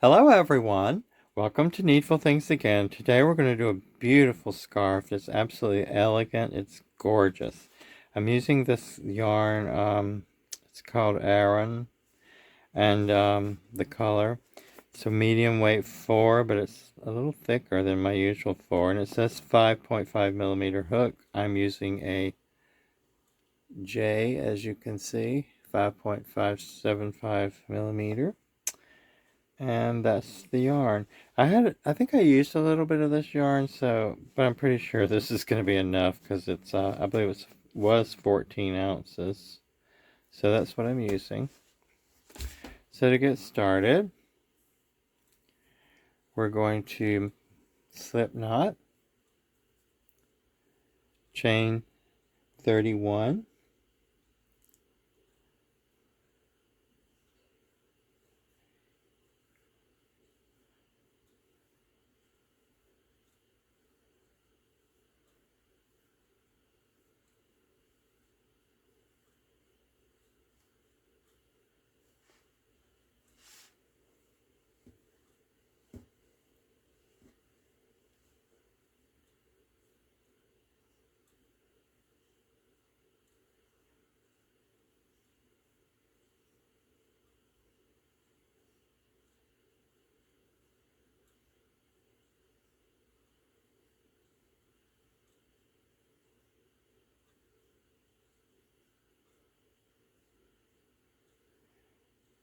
Hello everyone, welcome to Needful Things again. Today we're going to do a beautiful scarf. It's absolutely elegant, it's gorgeous. I'm using this yarn, it's called Aran, and the color. It's a medium weight 4, but it's a little thicker than my usual 4, and it says 5.5 millimeter hook. I'm using a J, as you can see, 5.575 millimeter. And that's the yarn. I think I used a little bit of this yarn, but I'm pretty sure this is going to be enough because it's, I believe was 14 ounces. So that's what I'm using. So to get started, we're going to slip knot, chain 31,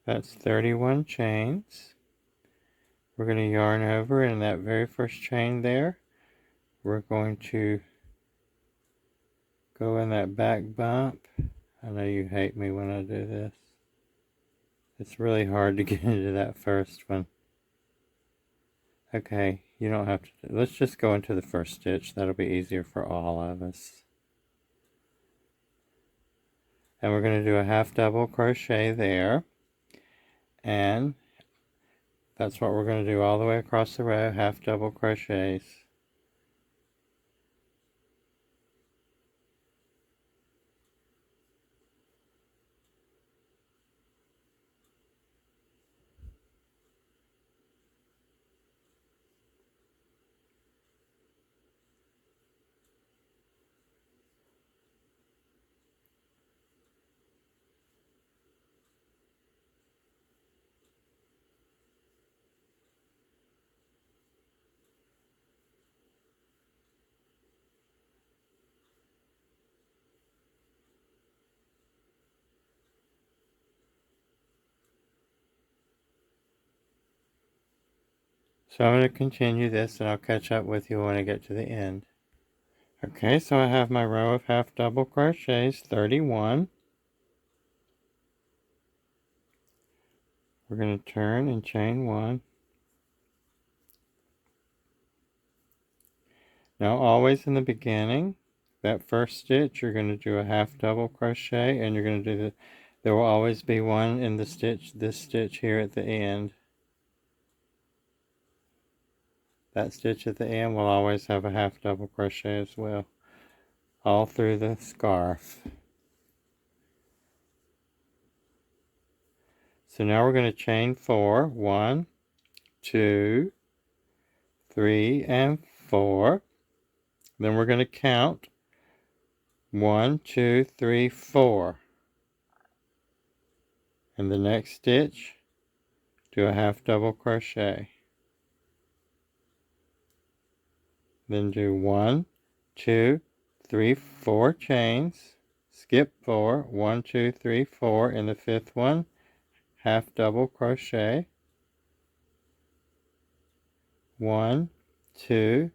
that's 31 chains. We're going to yarn over in that very first chain there. We're going to go in that back bump. I know you hate me when I do this. It's really hard to get into that first one. Okay, you don't have to. Let's just go into the first stitch. That'll be easier for all of us. And we're going to do a half double crochet there. And that's what we're going to do all the way across the row, half double crochets. So I'm going to continue this and I'll catch up with you when I get to the end. Okay, so I have my row of half double crochets, 31. We're going to turn and chain 1. Now always in the beginning, that first stitch, you're going to do a half double crochet and you're going to do there will always be one in the stitch, this stitch here at the end. That stitch at the end will always have a half double crochet as well, all through the scarf. So now we're going to chain 4, 1, 2, 3, and 4. Then we're going to count 1, 2, 3, 4. In the next stitch, do a half double crochet. Then do 1, 2, 3, 4 chains. Skip 4, 1, 2, 3, 4. In the fifth one, half double crochet. 1, 2,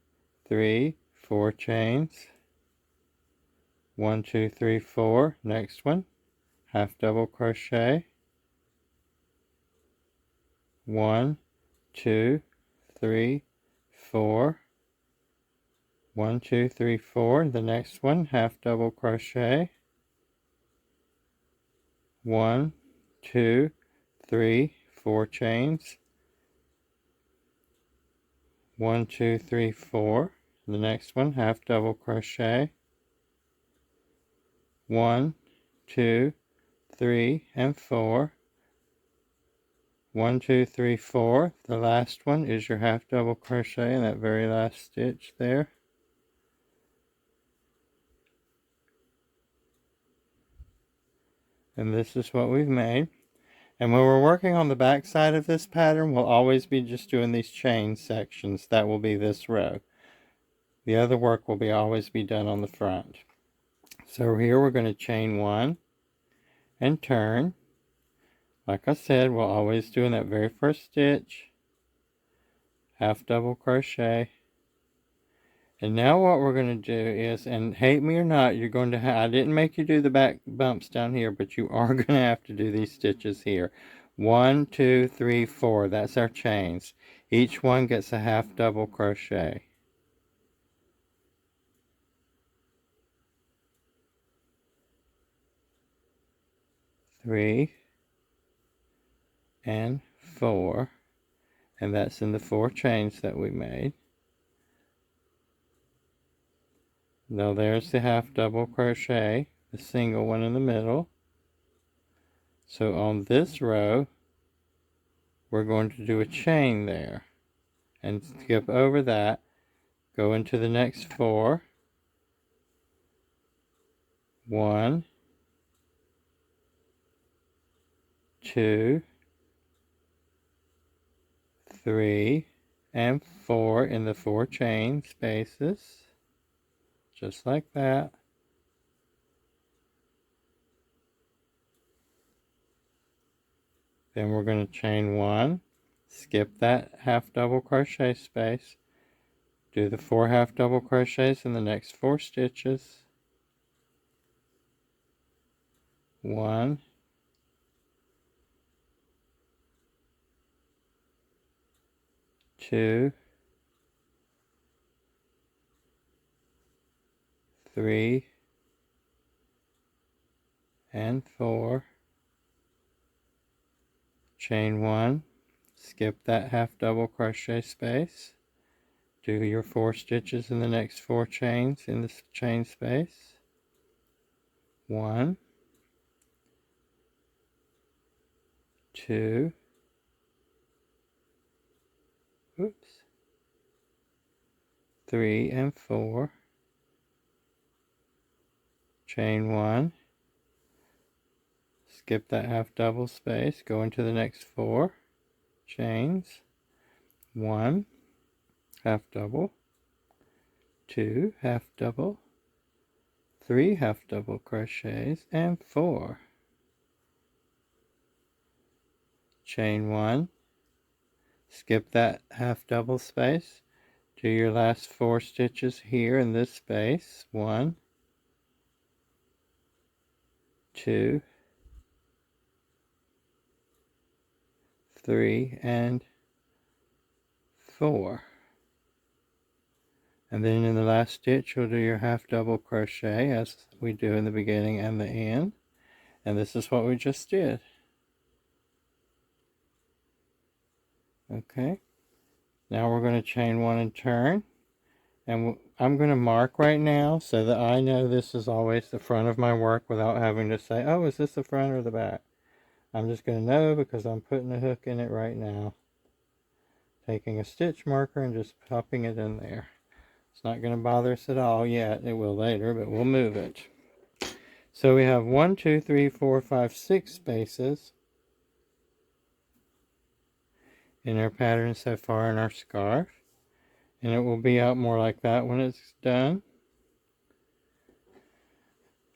3, 4 chains. 1, 2, 3, 4. Next one, half double crochet. 1, 2, 3, 4. 1, 2, 3, 4. The next one, half double crochet. 1, 2, 3, 4 chains. 1, 2, 3, 4. The next one, half double crochet. 1, 2, 3, and 4. 1, 2, 3, 4. The last one is your half double crochet in that very last stitch there. And this is what we've made. And when we're working on the back side of this pattern, we'll always be just doing these chain sections. That will be this row. The other work will always be done on the front. So here we're going to chain 1 and turn. Like I said, we'll always do in that very first stitch, half double crochet. And now what we're going to do is, and hate me or not, you're going to I didn't make you do the back bumps down here, but you are going to have to do these stitches here. 1, 2, 3, 4. That's our chains. Each one gets a half double crochet. Three and 4, and that's in the 4 chains that we made. Now there's the half double crochet, the single one in the middle. So on this row, we're going to do a chain there and skip over that, go into the next 4. 1, 2, 3, and 4 in the 4 chain spaces, just like that. Then we're going to chain 1, skip that half double crochet space, do the 4 half double crochets in the next 4 stitches. 1, 2, 3, and 4. Chain 1, skip that half double crochet space, do your 4 stitches in the next 4 chains in this chain space. 1, 2, oops, 3 and 4. Chain 1, skip that half double space, go into the next 4 chains. 1 half double, 2 half double, 3 half double crochets, and 4. Chain 1, skip that half double space, do your last 4 stitches here in this space. 1, 2, 3, and 4. And then in the last stitch you'll do your half double crochet as we do in the beginning and the end. And this is what we just did. Okay, now we're going to chain 1 and turn. And I'm going to mark right now so that I know this is always the front of my work without having to say, oh, is this the front or the back? I'm just going to know because I'm putting a hook in it right now. Taking a stitch marker and just popping it in there. It's not going to bother us at all yet. It will later, but we'll move it. So we have 1, 2, 3, 4, 5, 6 spaces in our pattern so far in our scarf. And it will be out more like that when it's done.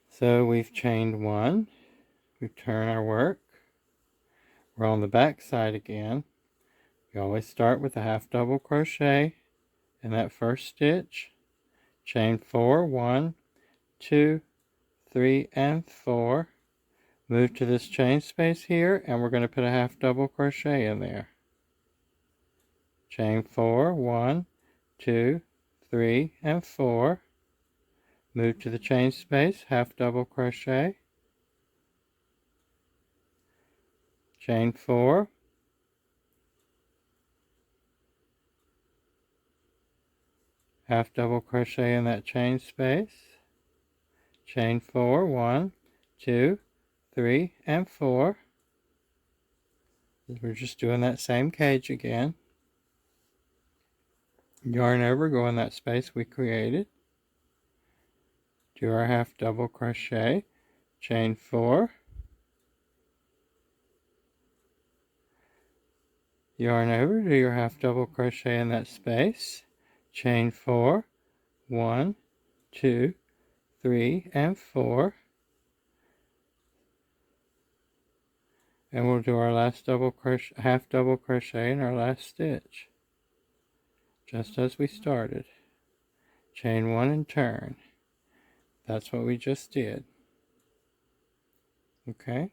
So we've chained 1. We turn our work. We're on the back side again. We always start with a half double crochet in that first stitch. Chain 4, 1, 2, 3, and 4. Move to this chain space here, and we're going to put a half double crochet in there. Chain 4, 1, 2, 3, and 4. Move to the chain space, half double crochet. Chain 4. Half double crochet in that chain space. Chain 4, 1, 2, 3, and 4. We're just doing that same cage again. Yarn over, go in that space we created. Do our half double crochet, chain 4. Yarn over, do your half double crochet in that space, chain 4, 1, 2, 3, and 4. And we'll do our last double crochet, half double crochet in our last stitch, just as we started. Chain 1 and turn. That's what we just did. Okay?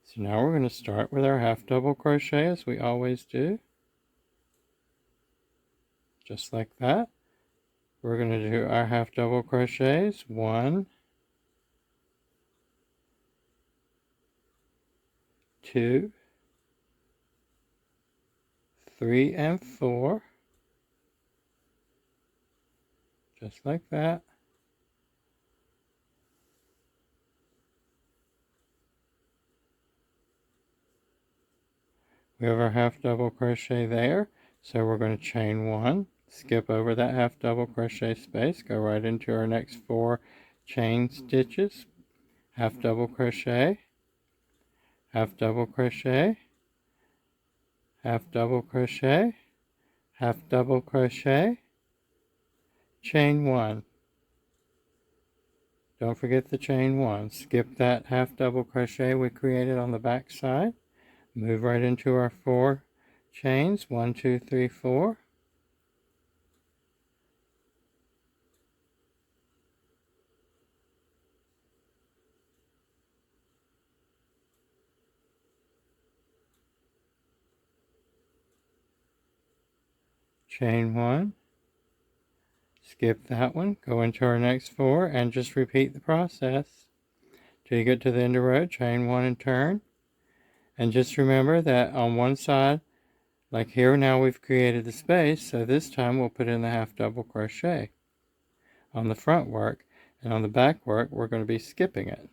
So now we're going to start with our half double crochet as we always do. Just like that. We're going to do our half double crochets. 1, 2, 3, and 4. Just like that. We have our half double crochet there, so we're going to chain 1, skip over that half double crochet space, go right into our next 4 chain stitches, half double crochet, half double crochet, half double crochet, half double crochet, chain 1. Don't forget the chain 1. Skip that half double crochet we created on the back side. Move right into our 4 chains, 1, 2, 3, 4. Chain 1. Skip that one, go into our next 4, and just repeat the process till you get to the end of the row. Chain 1 and turn. And just remember that on one side, like here now we've created the space, so this time we'll put in the half double crochet on the front work, and on the back work we're going to be skipping it.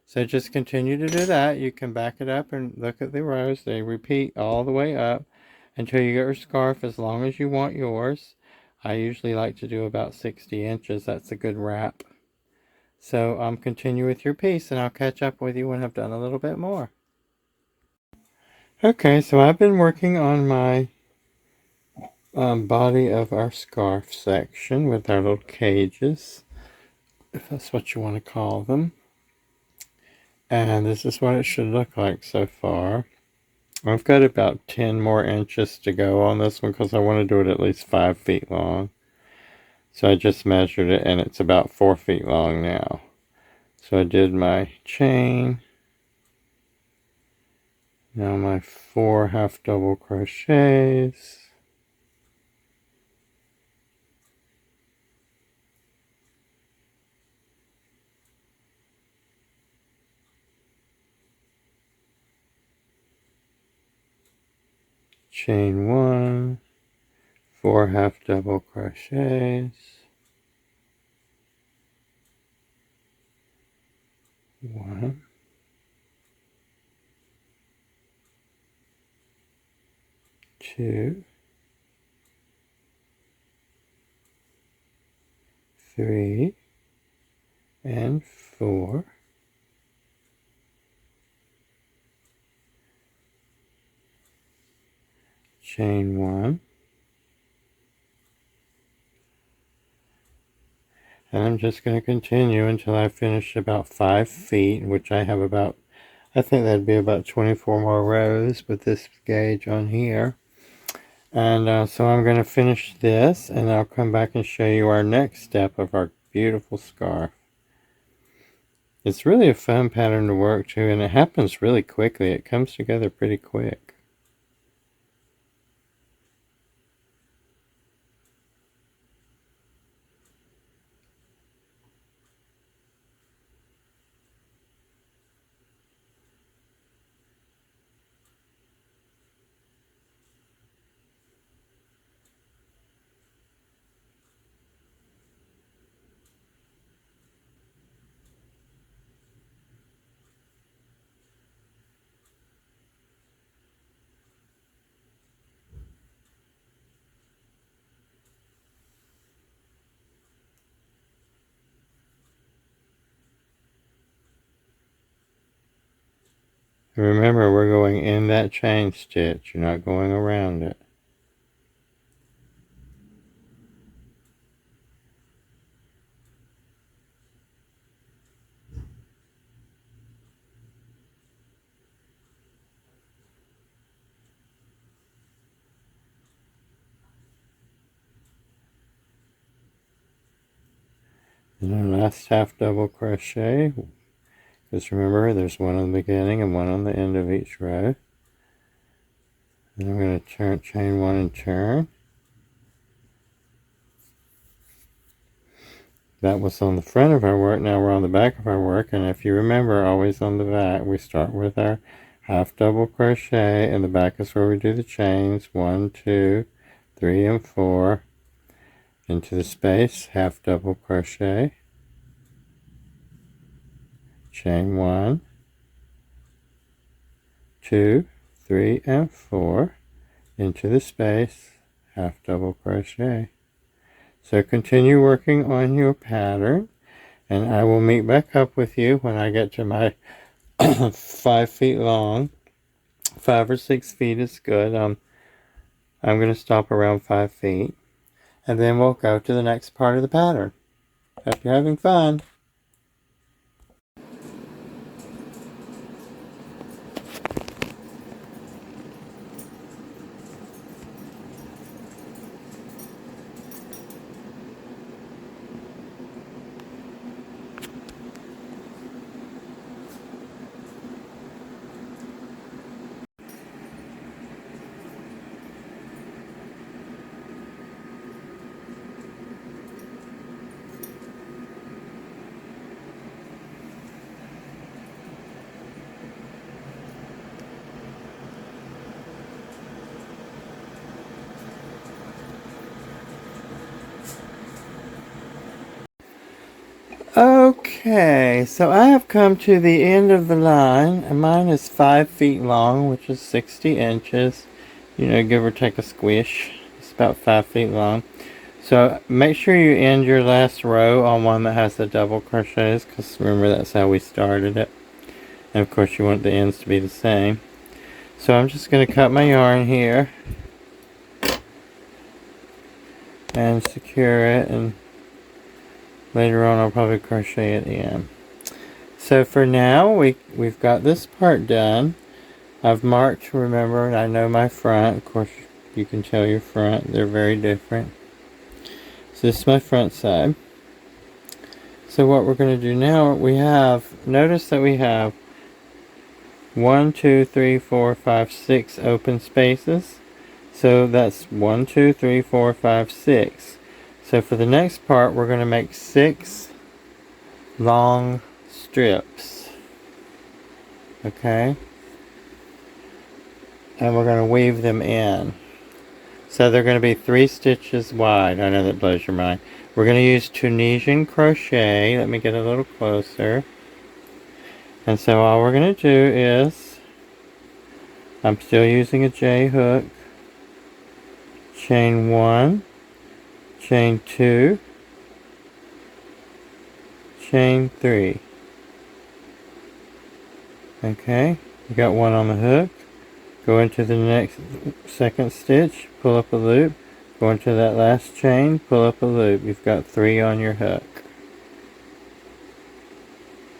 So just continue to do that. You can back it up and look at the rows. They repeat all the way up until you get your scarf as long as you want yours. I usually like to do about 60 inches. That's a good wrap. So continue with your piece, and I'll catch up with you when I've done a little bit more. Okay, so I've been working on my body of our scarf section with our little cages, if that's what you want to call them. And this is what it should look like so far. I've got about 10 more inches to go on this one because I want to do it at least 5 feet long. So I just measured it and it's about 4 feet long now. So I did my chain. Now my 4 half double crochets. Chain 1, 4 half double crochets, 1, 2, 3, and 4. Chain 1. And I'm just going to continue until I finish about 5 feet, which I have about, I think that'd be about 24 more rows with this gauge on here. And so I'm going to finish this, and I'll come back and show you our next step of our beautiful scarf. It's really a fun pattern to work to, and it happens really quickly. It comes together pretty quick. Remember, we're going in that chain stitch. You're not going around it. And our last half double crochet, because remember there's one on the beginning and one on the end of each row. And I'm going to chain one and turn. That was on the front of our work. Now we're on the back of our work, and if you remember, always on the back we start with our half double crochet, and the back is where we do the chains 1, 2, 3, and 4 into the space, half double crochet, chain 1, 2, 3, and 4 into the space, half double crochet. So continue working on your pattern, and I will meet back up with you when I get to my 5 feet long. 5 or 6 feet is good. I'm going to stop around 5 feet, and then we'll go to the next part of the pattern. Hope you're having fun. Okay, so I have come to the end of the line, and mine is 5 feet long, which is 60 inches. You know, give or take a squish. It's about 5 feet long. So make sure you end your last row on one that has the double crochets, because remember that's how we started it. And of course you want the ends to be the same. So I'm just going to cut my yarn here and secure it, and later on I'll probably crochet at the end. So for now we've got this part done. I've marked, remember, and I know my front. Of course you can tell your front, they're very different. So this is my front side. So what we're going to do now, notice that we have 1, 2, 3, 4, 5, 6 open spaces. So that's 1, 2, 3, 4, 5, 6. So for the next part, we're going to make 6 long strips. Okay? And we're going to weave them in. So they're going to be 3 stitches wide. I know that blows your mind. We're going to use Tunisian crochet. Let me get a little closer. And so all we're going to do is, I'm still using a J hook, chain 1, chain 2, chain 3. Okay, you got one on the hook. Go into the second stitch, pull up a loop, go into that last chain, pull up a loop. You've got 3 on your hook.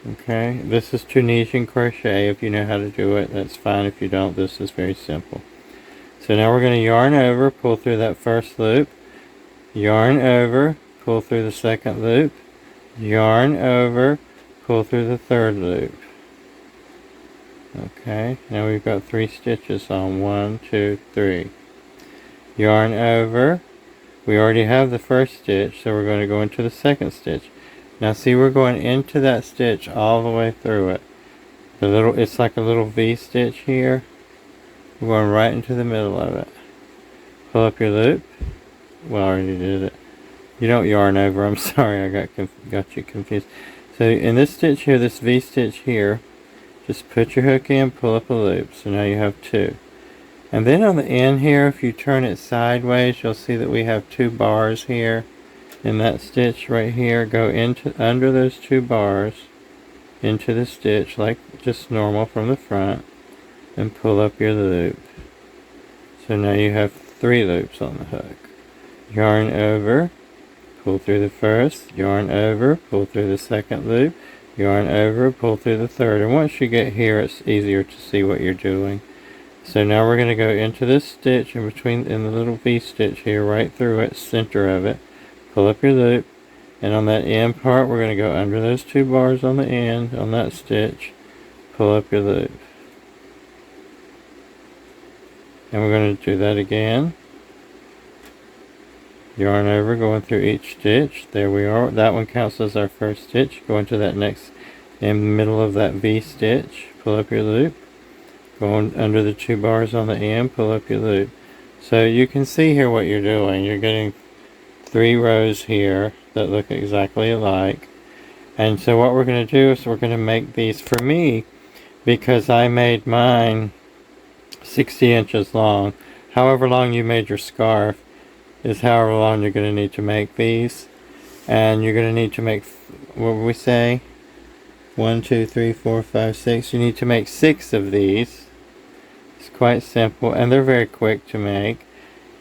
Okay, this is Tunisian crochet. If you know how to do it, that's fine. If you don't, this is very simple. So now we're going to yarn over, pull through that first loop, yarn over, pull through the second loop, yarn over, pull through the third loop. Okay, now we've got 3 stitches on. 1, 2, 3. Yarn over. We already have the first stitch, so we're going to go into the second stitch. Now see, we're going into that stitch all the way through it. It's like a little V stitch here. We're going right into the middle of it. Pull up your loop. Well, I already did it. You don't yarn over. I'm sorry, I got you confused. So in this stitch here, this V stitch here, just put your hook in, pull up a loop. So now you have 2. And then on the end here, if you turn it sideways, you'll see that we have 2 bars here. In that stitch right here, go under those 2 bars into the stitch like just normal from the front. and pull up your loop. So now you have 3 loops on the hook. Yarn over, pull through the first, yarn over, pull through the second loop, yarn over, pull through the third. And once you get here, it's easier to see what you're doing. So now we're going to go into this stitch in the little V stitch here, right through it, center of it. Pull up your loop, and on that end part, we're going to go under those 2 bars on the end, on that stitch, pull up your loop. And we're going to do that again. Yarn over, going through each stitch. There we are. That one counts as our first stitch. Go into that next, in the middle of that V stitch, pull up your loop. Go under the 2 bars on the end, pull up your loop. So you can see here what you're doing. You're getting 3 rows here that look exactly alike. And so what we're going to do is we're going to make these, for me, because I made mine 60 inches long. However long you made your scarf is however long you're going to need to make these. And you're going to need to make, what would we say? 1, 2, 3, 4, 5, 6. You need to make 6 of these. It's quite simple, and they're very quick to make.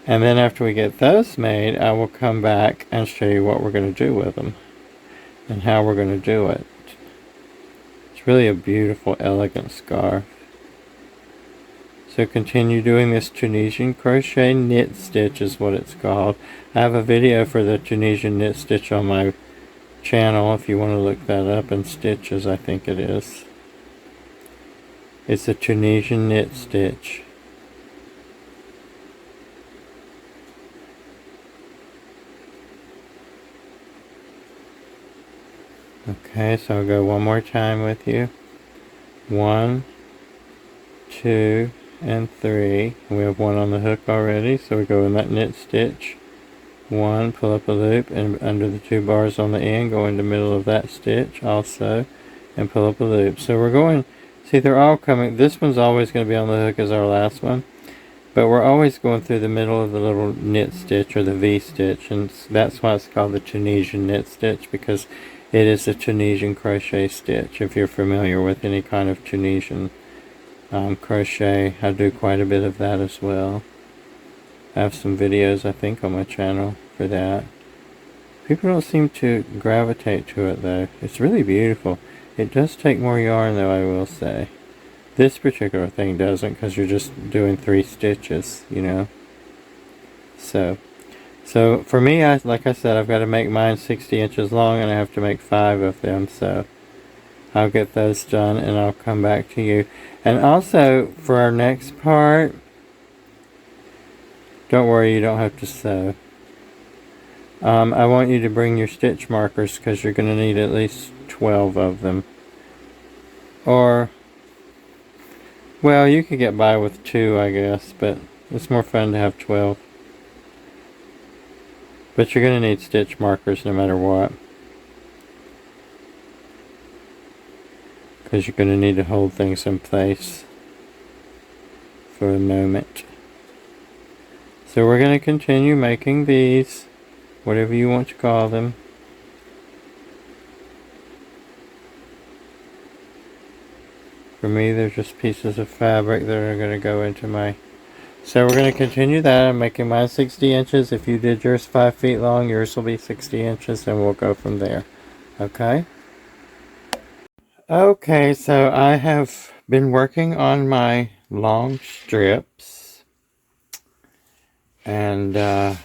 And then after we get those made, I will come back and show you what we're going to do with them and how we're going to do it. It's really a beautiful, elegant scarf. So continue doing this Tunisian crochet knit stitch is what it's called. I have a video for the Tunisian knit stitch on my channel if you want to look that up, in stitches I think it is. It's a Tunisian knit stitch. Okay, so I'll go one more time with you. 1, 2, and 3. We have 1 on the hook already, so we go in that knit stitch. 1, pull up a loop, and under the 2 bars on the end, go in the middle of that stitch also, and pull up a loop. So we're going, see, they're all coming, this one's always going to be on the hook as our last one, but we're always going through the middle of the little knit stitch, or the V stitch, and that's why it's called the Tunisian knit stitch, because it is a Tunisian crochet stitch. If you're familiar with any kind of Tunisian crochet, I do quite a bit of that as well. I have some videos, I think, on my channel for that. People don't seem to gravitate to it though. It's really beautiful. It does take more yarn though, I will say. This particular thing doesn't, because you're just doing 3 stitches, you know. So for me, like I said, I've got to make mine 60 inches long, and I have to make 5 of them. So I'll get those done, and I'll come back to you. And also, for our next part, don't worry, you don't have to sew. I want you to bring your stitch markers, because you're going to need at least 12 of them. Or, well, you could get by with 2, I guess, but it's more fun to have 12. But you're going to need stitch markers no matter what, because you're going to need to hold things in place for a moment. So we're going to continue making these, whatever you want to call them. For me, they're just pieces of fabric that are going to go into my... So we're going to continue that. I'm making mine 60 inches. If you did yours 5 feet long, yours will be 60 inches, and we'll go from there. Okay? Okay, so I have been working on my long strips. And I've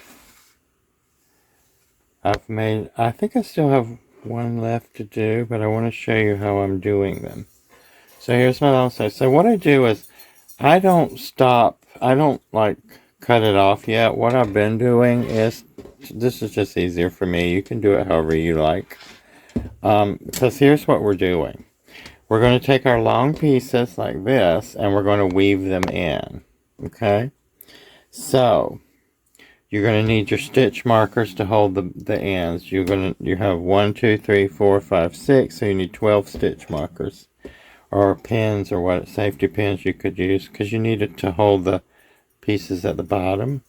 made... I think I still have one left to do, but I want to show you how I'm doing them. So here's my long strip. So what I do is, I don't stop. I don't like cut it off yet. What I've been doing is, this is just easier for me. You can do it however you like. Because here's what we're doing. We're going to take our long pieces like this, and we're going to weave them in. Okay? So, you're going to need your stitch markers to hold the ends. You have 1, 2, 3, 4, 5, 6. So you need 12 stitch markers. Or pins, or what safety pins you could use, because you need it to hold the pieces at the bottom.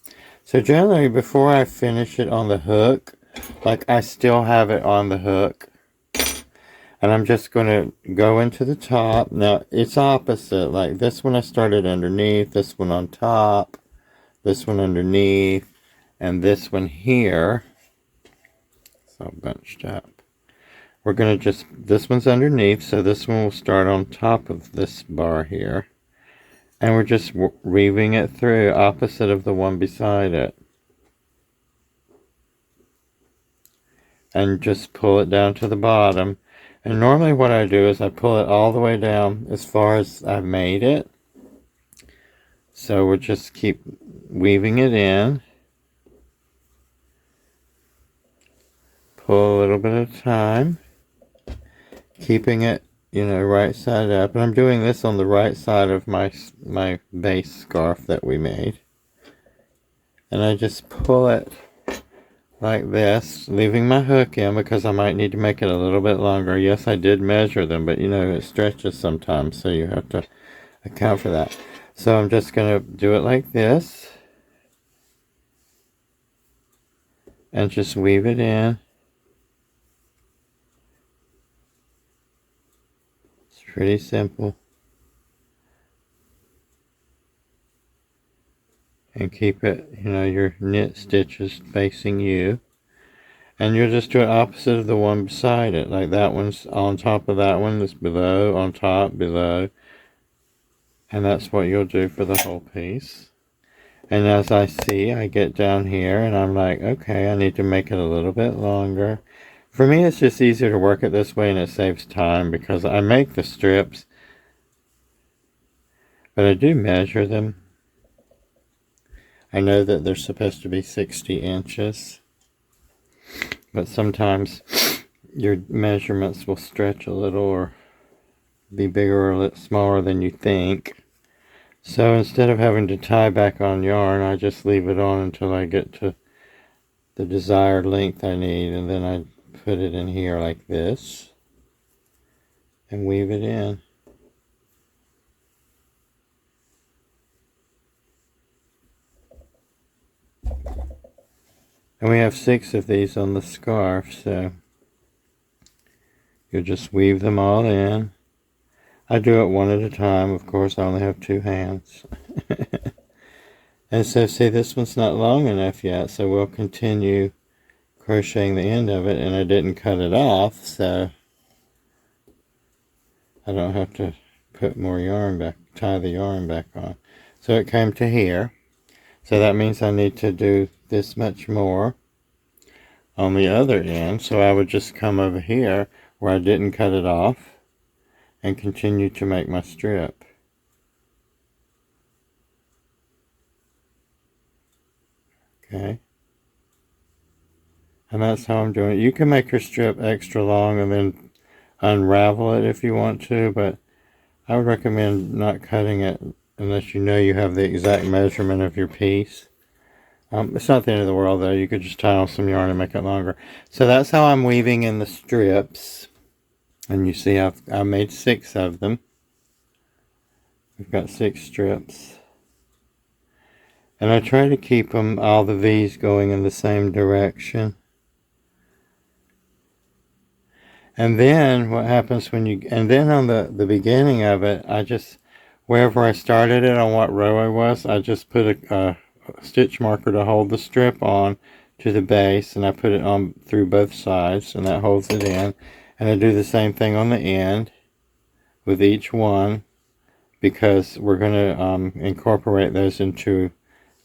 So generally, before I finish it on the hook, like I still have it on the hook, And I'm just going to go into the top. Now, it's opposite. Like this one I started underneath, this one on top, this one underneath, and this one here. It's all bunched up. We're going to just, this one's underneath, so this one will start on top of this bar here. And we're just weaving it through opposite of the one beside it. And just pull it down to the bottom. And normally what I do is I pull it all the way down as far as I've made it. So we'll just keep weaving it in. Pull a little bit at a time. Keeping it, you know, right side up. And I'm doing this on the right side of my base scarf that we made. And I just pull it like this, leaving my hook in because I might need to make it a little bit longer. Yes, I did measure them, but you know, it stretches sometimes, so you have to account for that. So I'm just going to do it like this. And just weave it in. It's pretty simple. And keep it, you know, your knit stitches facing you. And you'll just do it opposite of the one beside it. Like that one's on top of that one, that's below, on top, below. And that's what you'll do for the whole piece. And as I see, I get down here and I'm like, okay, I need to make it a little bit longer. For me, it's just easier to work it this way and it saves time because I make the strips, but I do measure them. I know that they're supposed to be 60 inches, but sometimes your measurements will stretch a little or be bigger or a little smaller than you think. So instead of having to tie back on yarn, I just leave it on until I get to the desired length I need, and then I put it in here like this and weave it in. And we have 6 of these on the scarf, so you'll just weave them all in. I do it one at a time, of course. I only have 2 hands. And so see, this one's not long enough yet, so we'll continue crocheting the end of it, and I didn't cut it off, so I don't have to put more yarn back, tie the yarn back on. So it came to here. So that means I need to do this much more on the other end. So I would just come over here where I didn't cut it off and continue to make my strip. Okay. And that's how I'm doing it. You can make your strip extra long and then unravel it if you want to, but I would recommend not cutting it unless you know you have the exact measurement of your piece. It's not the end of the world though. You could just tie on some yarn and make it longer. So that's how I'm weaving in the strips. And you see I made 6 of them. We've got 6 strips. And I try to keep them, all the V's going in the same direction. And then what happens when you, and then on the beginning of it, I just, wherever I started it on what row I was, I just put a stitch marker to hold the strip on to the base, and I put it on through both sides, and that holds it in. And I do the same thing on the end with each one, because we're going to incorporate those into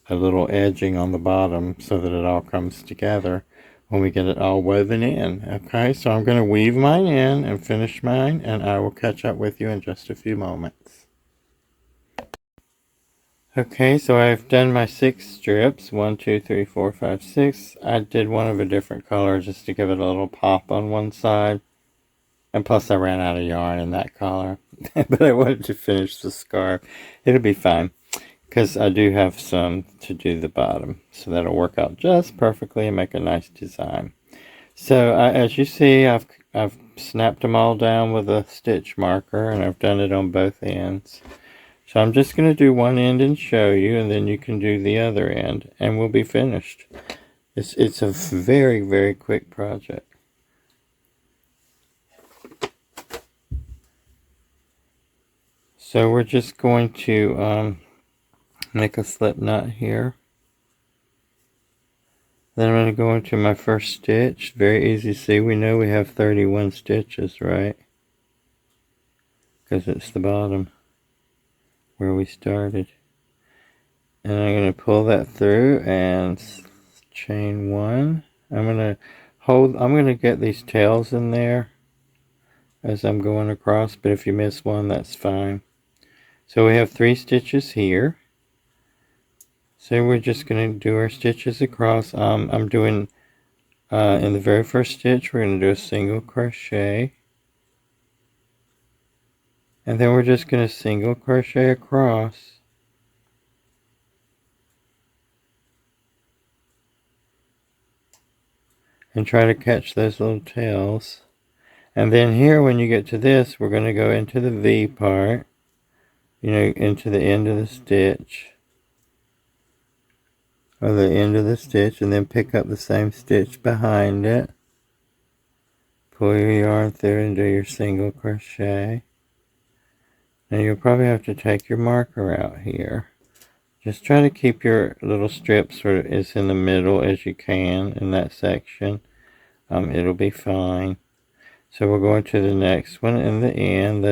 a little edging on the bottom so that it all comes together when we get it all woven in. Okay, so I'm going to weave mine in and finish mine, and I will catch up with you in just a few moments. Okay, so I've done my 6 strips, 1, 2, 3, 4, 5, 6. I did one of a different color just to give it a little pop on one side. And plus I ran out of yarn in that color. But I wanted to finish the scarf. It'll be fine, because I do have some to do the bottom. So that'll work out just perfectly and make a nice design. So as you see, I've snapped them all down with a stitch marker, and I've done it on both ends. So I'm just going to do one end and show you, and then you can do the other end, and we'll be finished. It's a very, very quick project. So we're just going to make a slip knot here. Then I'm going to go into my first stitch. Very easy to see. We know we have 31 stitches, right? Because it's the bottom where we started. And I'm going to pull that through and chain one. I'm going to get these tails in there as I'm going across, but if you miss one, that's fine. So we have 3 stitches here. So we're just going to do our stitches across. I'm doing, in the very first stitch, we're going to do a single crochet. And then we're just going to single crochet across. And try to catch those little tails. And then here, when you get to this, we're going to go into the V part, into the end of the stitch, or the end of the stitch, and then pick up the same stitch behind it. Pull your yarn through and do your single crochet. Now you'll probably have to take your marker out here. Just try to keep your little strip sort of as in the middle as you can in that section. It'll be fine. So we're going to the next one in the end.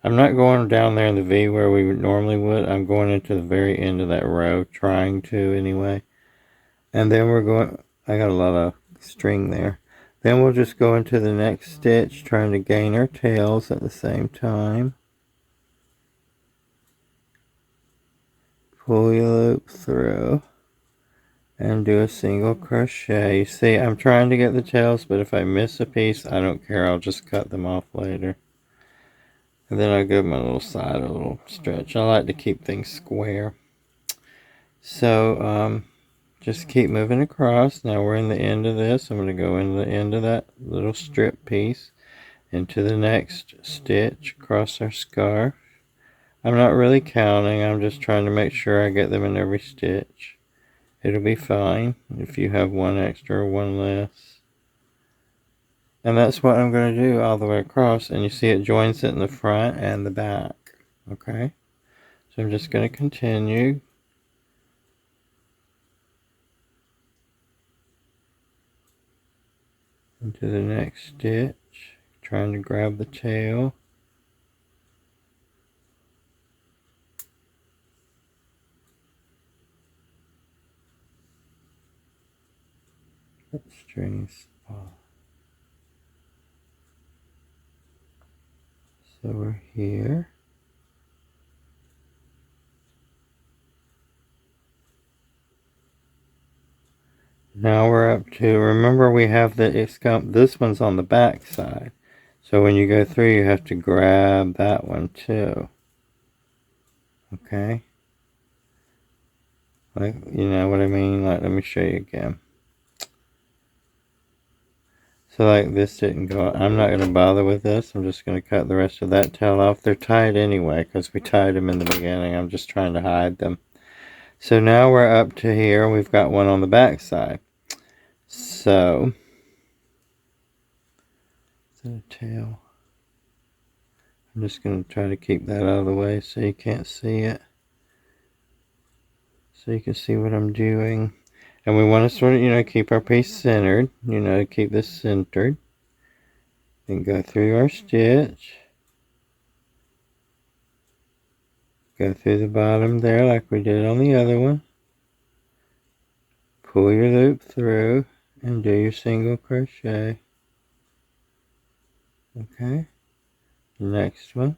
I'm not going down there in the V where we normally would. I'm going into the very end of that row, trying to anyway. And then I got a lot of string there. Then we'll just go into the next stitch, trying to gain our tails at the same time. Pull your loop through. And do a single crochet. You see, I'm trying to get the tails, but if I miss a piece, I don't care. I'll just cut them off later. And then I'll give my little side a little stretch. I like to keep things square. So, just keep moving across. Now we're in the end of this. I'm going to go into the end of that little strip piece, into the next stitch across our scarf. I'm not really counting. I'm just trying to make sure I get them in every stitch. It'll be fine if you have one extra or one less. And that's what I'm going to do all the way across. And you see it joins it in the front and the back. Okay? So I'm just going to continue. Into the next stitch. Trying to grab the tail. String spot. So we're here. Now we're up to, remember we have this one's on the back side. So when you go through, you have to grab that one too. Okay? Like, you know what I mean? Like, let me show you again. So like this didn't go, I'm not going to bother with this. I'm just going to cut the rest of that tail off. They're tied anyway because we tied them in the beginning. I'm just trying to hide them. So now we're up to here. We've got one on the back side. So, the tail. I'm just going to try to keep that out of the way so you can't see it. So you can see what I'm doing. And we want to sort of, keep our piece centered. Keep this centered. Then go through our stitch. Go through the bottom there like we did on the other one. Pull your loop through and do your single crochet. Okay. Next one.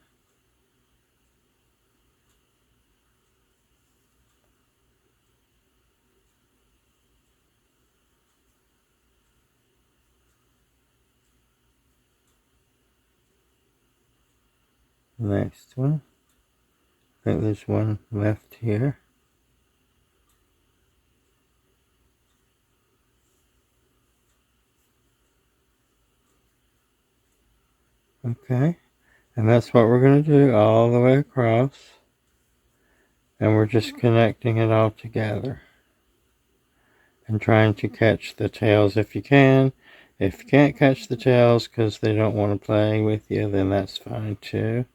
Next one. I think there's one left here. Okay. And that's what we're going to do all the way across. And we're just connecting it all together. And trying to catch the tails if you can. If you can't catch the tails because they don't want to play with you, then that's fine too.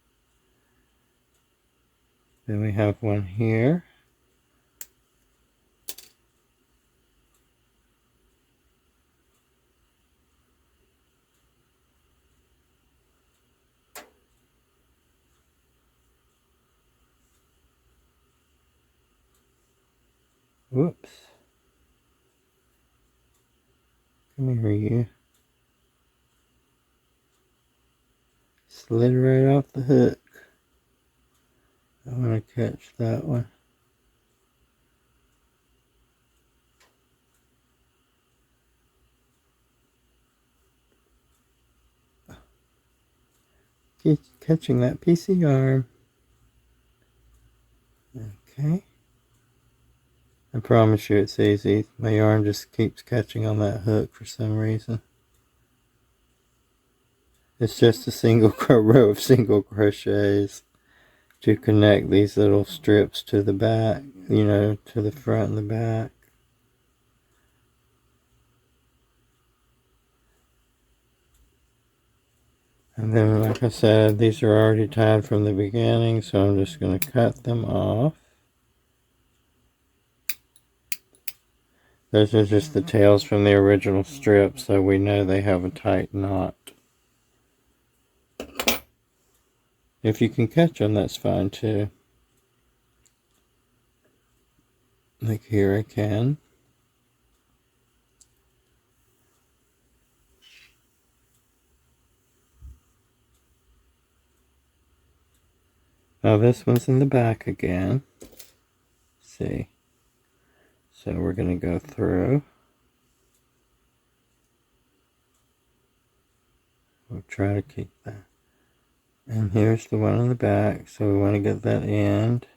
Then we have one here. Whoops. Come here, you. Slid right off the hook. I want to catch that one. Keep catching that piece of yarn. Okay. I promise you it's easy. My yarn just keeps catching on that hook for some reason. It's just a single row of single crochets to connect these little strips to the back, you know, to the front and the back. And then, like I said, these are already tied from the beginning, so I'm just going to cut them off. Those are just the tails from the original strip, so we know they have a tight knot. If you can catch them, that's fine too. Like here I can. Now this one's in the back again. See. So we're going to go through. We'll try to keep that. And here's the one on the back, so we want to get that end.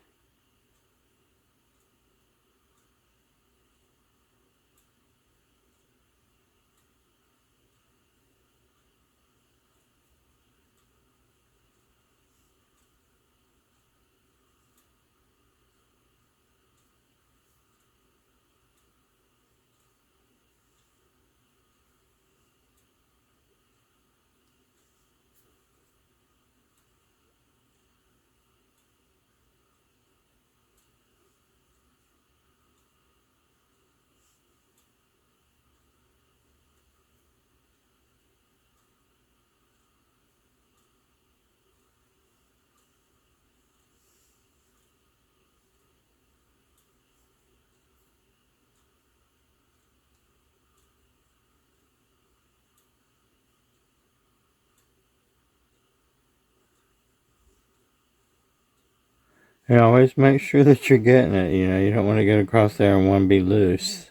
And always make sure that you're getting it, you know, you don't want to get across there and one be loose.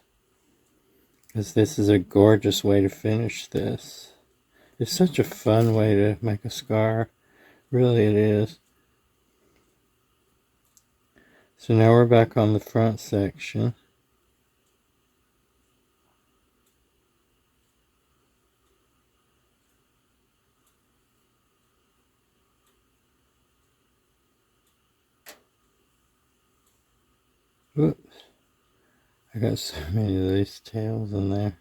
Because this is a gorgeous way to finish this. It's such a fun way to make a scarf. Really it is. So now we're back on the front section. Whoops. I got so many of these tails in there.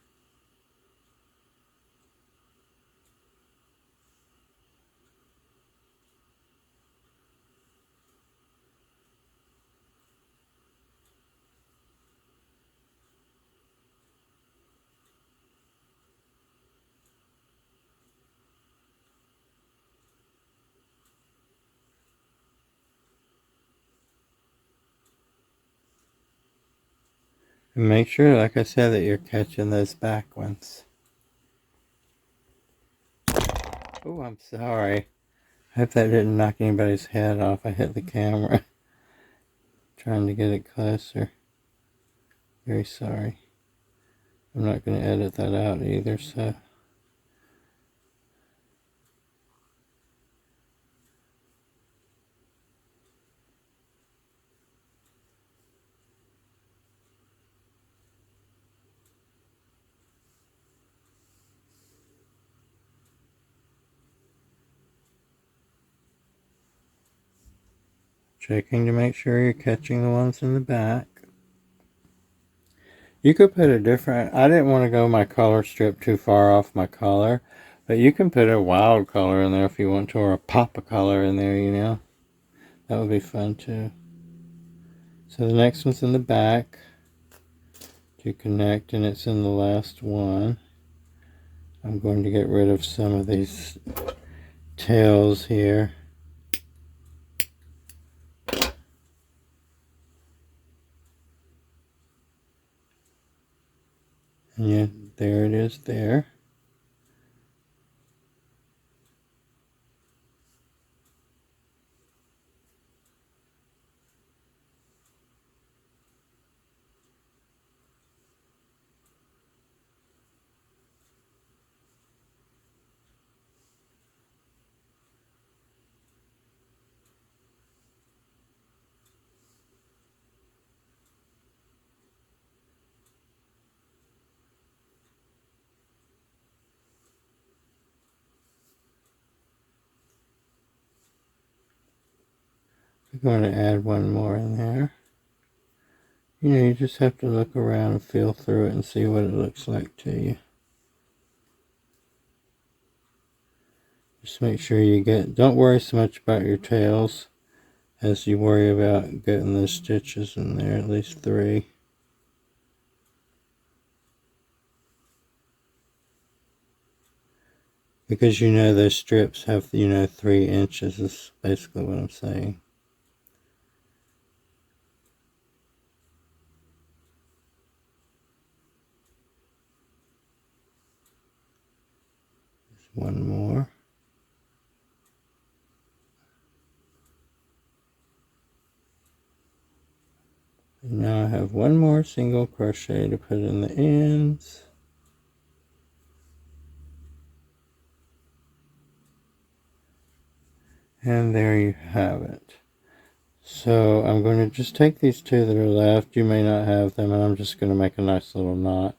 And make sure, like I said, that you're catching those back ones. Oh, I'm sorry. I hope that didn't knock anybody's head off. I hit the camera trying to get it closer. Very sorry. I'm not going to edit that out either, so. Checking to make sure you're catching the ones in the back. You could put a different, I didn't want to go my color strip too far off my color, but you can put a wild color in there if you want to, or a pop of color in there, you know. That would be fun too. So the next one's in the back to connect, and it's in the last one. I'm going to get rid of some of these tails here. And yeah, there it is there. I'm going to add one more in there. You know, you just have to look around and feel through it and see what it looks like to you. Just make sure you don't worry so much about your tails as you worry about getting those stitches in there, at least 3. Because you know those strips have, 3 inches is basically what I'm saying. One more. And now I have one more single crochet to put in the ends. And there you have it. So I'm going to just take these 2 that are left. You may not have them, and I'm just going to make a nice little knot.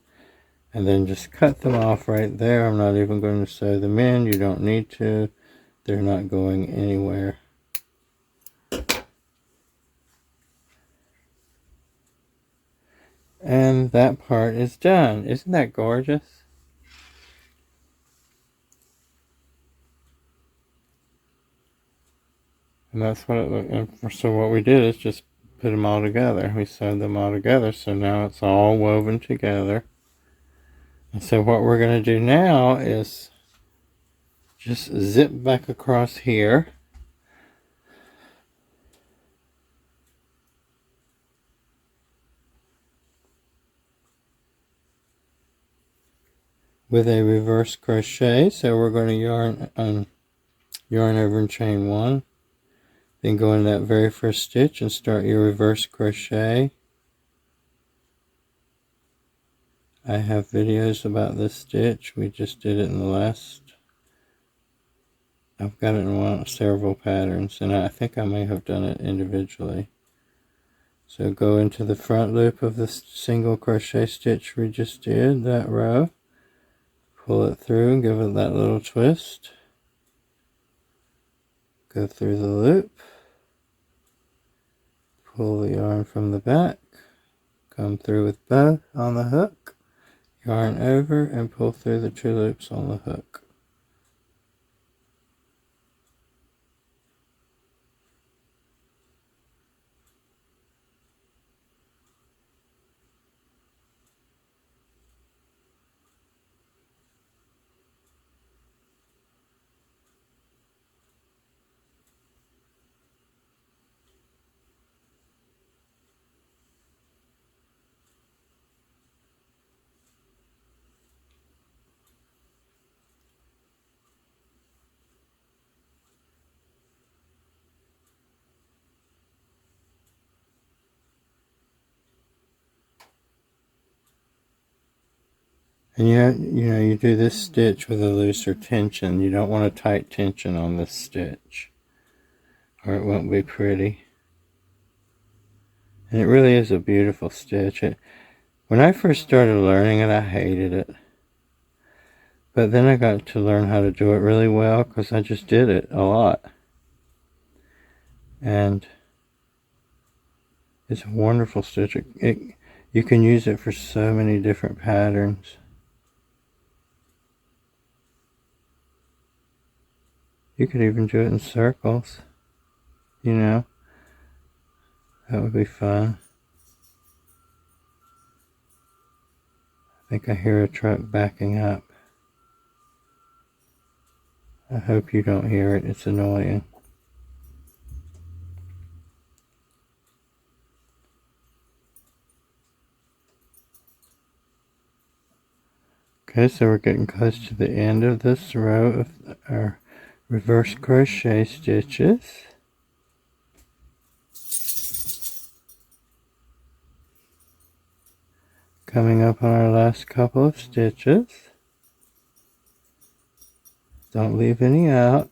And then just cut them off right there. I'm not even going to sew them in. You don't need to. They're not going anywhere. And that part is done. Isn't that gorgeous? And that's what it looked like. So what we did is just put them all together. We sewed them all together. So now it's all woven together. And so what we're going to do now is just zip back across here. With a reverse crochet. So we're going to yarn over and chain 1. Then go in that very first stitch and start your reverse crochet. I have videos about this stitch. We just did it in the last. I've got it in several patterns, and I think I may have done it individually. So go into the front loop of the single crochet stitch we just did, that row. Pull it through and give it that little twist. Go through the loop. Pull the yarn from the back. Come through with both on the hook. Yarn over and pull through the 2 loops on the hook. And you do this stitch with a looser tension. You don't want a tight tension on this stitch, or it won't be pretty. And it really is a beautiful stitch. When I first started learning it, I hated it. But then I got to learn how to do it really well because I just did it a lot. And it's a wonderful stitch. You can use it for so many different patterns. You could even do it in circles, That would be fun. I think I hear a truck backing up. I hope you don't hear it. It's annoying. Okay, so we're getting close to the end of this row of our reverse crochet stitches. Coming up on our last couple of stitches. Don't leave any out.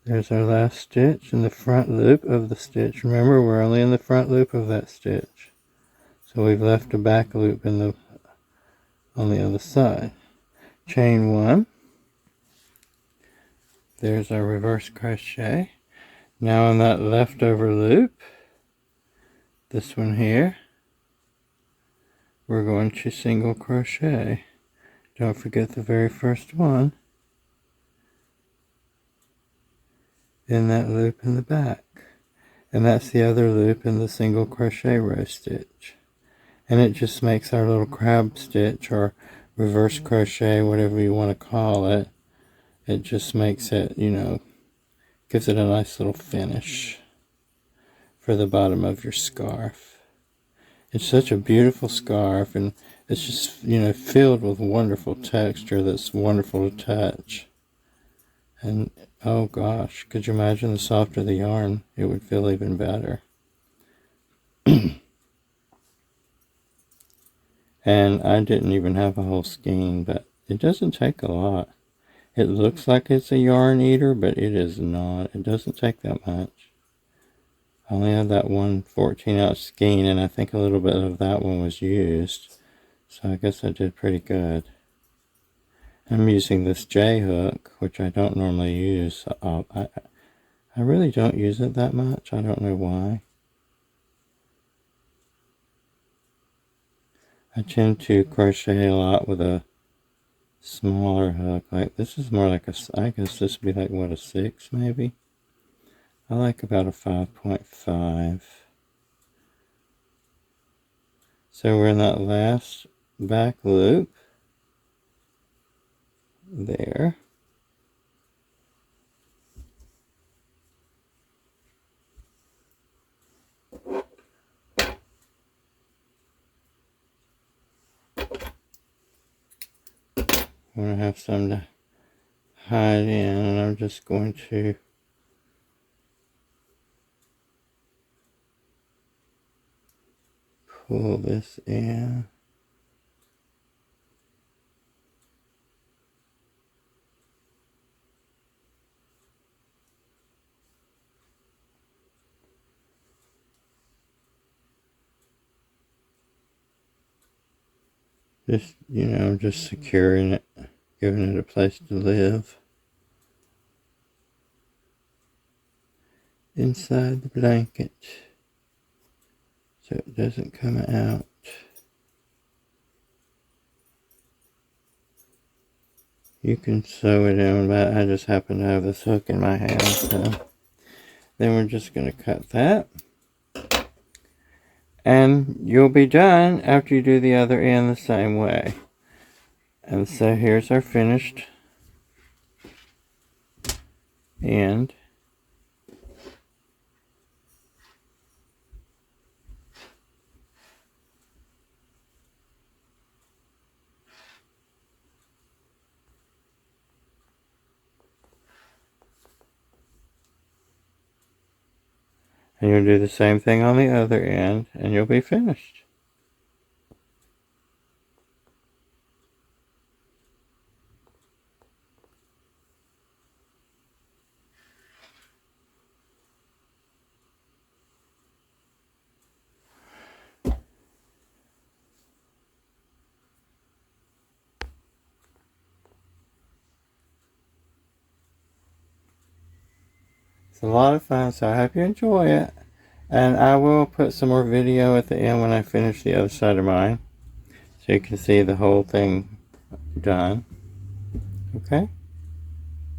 There's our last stitch in the front loop of the stitch. Remember, we're only in the front loop of that stitch. So we've left a back loop in the on the other side. Chain 1. There's our reverse crochet. Now in that leftover loop, this one here, we're going to single crochet. Don't forget the very first one in that loop in the back. And that's the other loop in the single crochet row stitch. And it just makes our little crab stitch or reverse crochet, whatever you want to call it. It just makes it, you know, gives it a nice little finish for the bottom of your scarf. It's such a beautiful scarf, and it's just, you know, filled with wonderful texture that's wonderful to touch. And oh gosh, could you imagine the softer the yarn, it would feel even better. And I didn't even have a whole skein, but it doesn't take a lot. It looks like it's a yarn eater, but it is not. It doesn't take that much. I only had that one 14-ounce skein, and I think a little bit of that one was used. So I guess I did pretty good. I'm using this J hook, which I don't normally use. I really don't use it that much. I don't know why. I tend to crochet a lot with a smaller hook. Like this is more like a, I guess this would be like what, a 6 maybe? I like about a 5.5. So we're in that last back loop there. I'm going to have some to hide in, and I'm just going to pull this in. Just, you know, just securing it, giving it a place to live inside the blanket so it doesn't come out. You can sew it in, but I just happen to have this hook in my hand, so then we're just going to cut that. And you'll be done after you do the other end the same way. And so here's our finished end. And you'll do the same thing on the other end, and you'll be finished. It's a lot of fun, so I hope you enjoy it. And I will put some more video at the end when I finish the other side of mine, so you can see the whole thing done. Okay?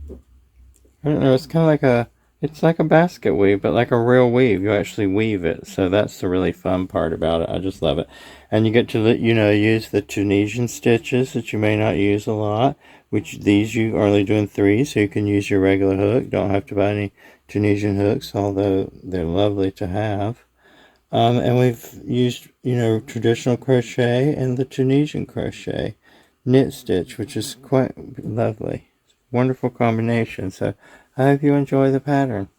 I don't know, it's kind of like a It's like a basket weave, but like a real weave. You actually weave it. So that's the really fun part about it. I just love it. And you get to, use the Tunisian stitches that you may not use a lot, which these you are only doing 3, so you can use your regular hook. Don't have to buy any Tunisian hooks, although they're lovely to have. And we've used, traditional crochet and the Tunisian crochet knit stitch, which is quite lovely. Wonderful combination. So I hope you enjoy the pattern.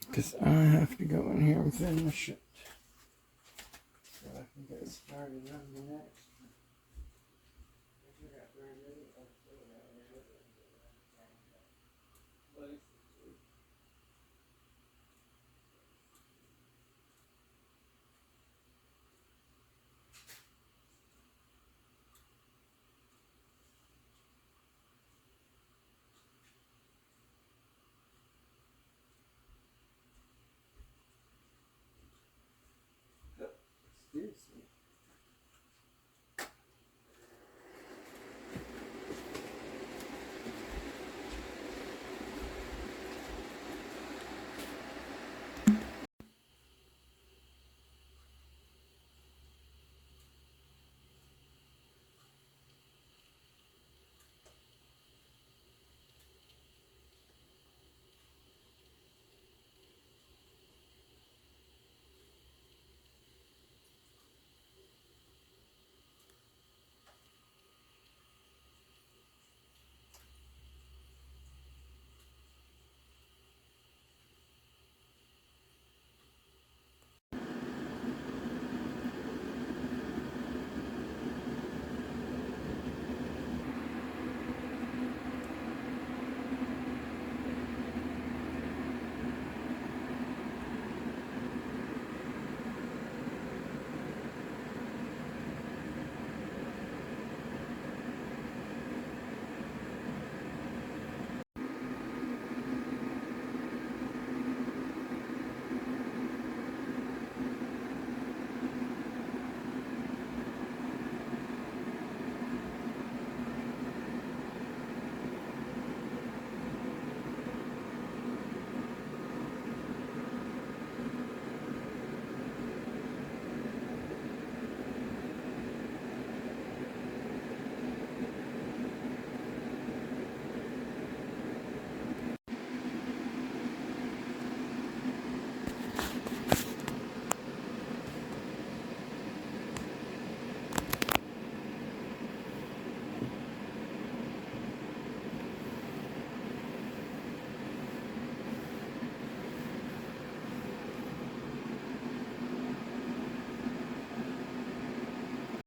Because I have to go in here and finish it. So I can get started on the next.